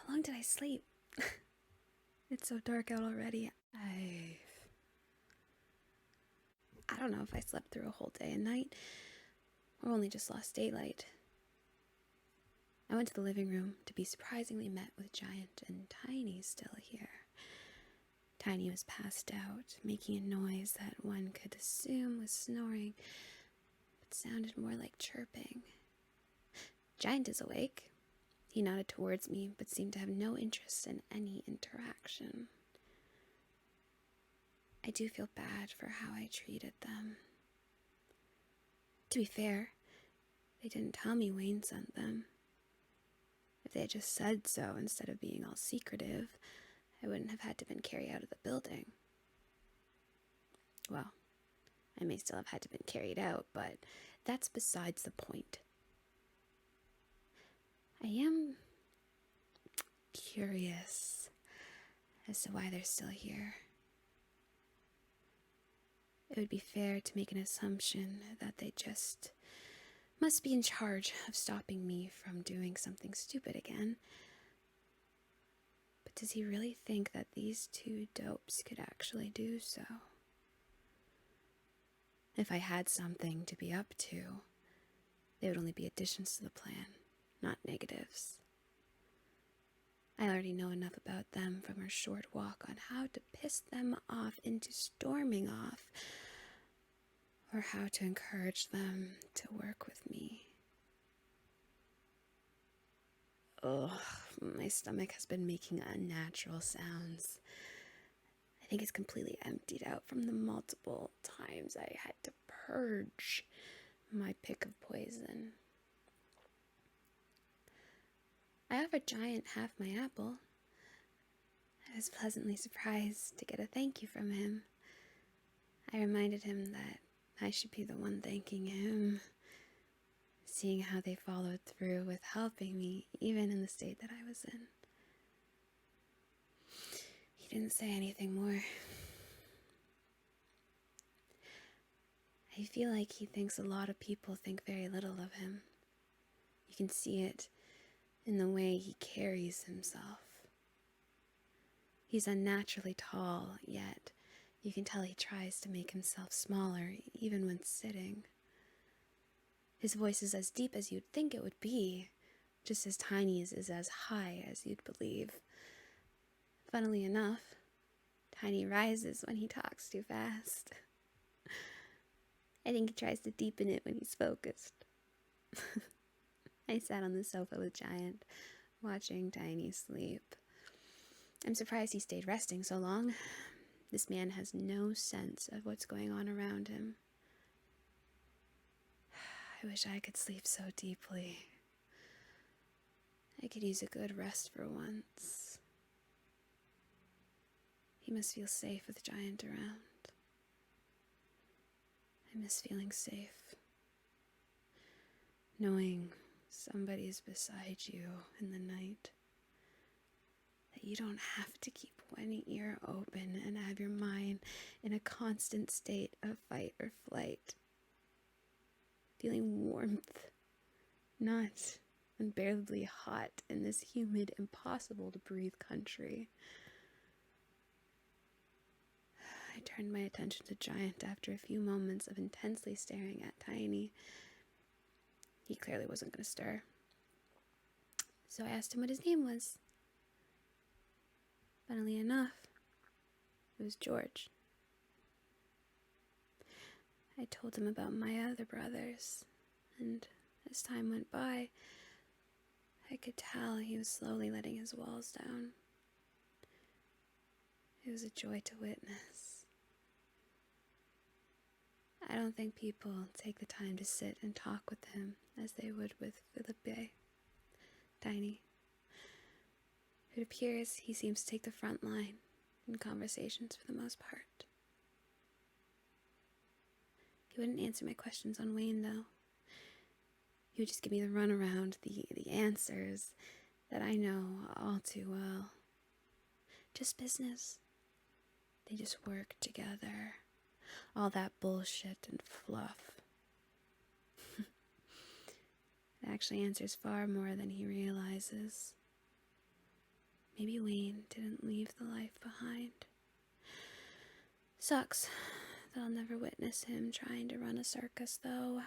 How long did I sleep? It's so dark out already. I don't know if I slept through a whole day and night or only just lost daylight. I went to the living room to be surprisingly met with Giant and Tiny still here. Tiny was passed out, making a noise that one could assume was snoring, but sounded more like chirping. Giant is awake. He nodded towards me, but seemed to have no interest in any interaction. I do feel bad for how I treated them. To be fair, they didn't tell me Wayne sent them. If they had just said so instead of being all secretive, I wouldn't have had to been carried out of the building. Well, I may still have had to been carried out, but that's besides the point. I am curious as to why they're still here. It would be fair to make an assumption that they just must be in charge of stopping me from doing something stupid again. But does he really think that these two dopes could actually do so? If I had something to be up to, they would only be additions to the plan, not negatives. I already know enough about them from our short walk on how to piss them off into storming off, or how to encourage them to work with me. Ugh, my stomach has been making unnatural sounds. I think it's completely emptied out from the multiple times I had to purge my pick of poison. I offered Giant half my apple. I was pleasantly surprised to get a thank you from him. I reminded him that I should be the one thanking him, seeing how they followed through with helping me, even in the state that I was in. He didn't say anything more. I feel like he thinks a lot of people think very little of him. You can see it in the way he carries himself. He's unnaturally tall, yet you can tell he tries to make himself smaller, even when sitting. His voice is as deep as you'd think it would be, just as Tiny's is as high as you'd believe. Funnily enough, Tiny rises when he talks too fast. I think he tries to deepen it when he's focused. I sat on the sofa with Giant, watching Tiny sleep. I'm surprised he stayed resting so long. This man has no sense of what's going on around him. I wish I could sleep so deeply. I could use a good rest for once. He must feel safe with Giant around. I miss feeling safe. Knowing somebody's beside you in the night. That you don't have to keep one ear open and have your mind in a constant state of fight or flight. Feeling warmth, not unbearably hot in this humid, impossible to breathe country. I turned my attention to Giant after a few moments of intensely staring at Tiny. He clearly wasn't going to stir. So I asked him what his name was. Funnily enough, it was George. I told him about my other brothers, and as time went by, I could tell he was slowly letting his walls down. It was a joy to witness. I don't think people take the time to sit and talk with him as they would with Philippe, Tiny. It appears he seems to take the front line in conversations for the most part. He wouldn't answer my questions on Wayne, though. He would just give me the runaround, the answers that I know all too well. Just business. They just work together. All that bullshit and fluff. It actually answers far more than he realizes. Maybe Wayne didn't leave the life behind. Sucks that I'll never witness him trying to run a circus, though.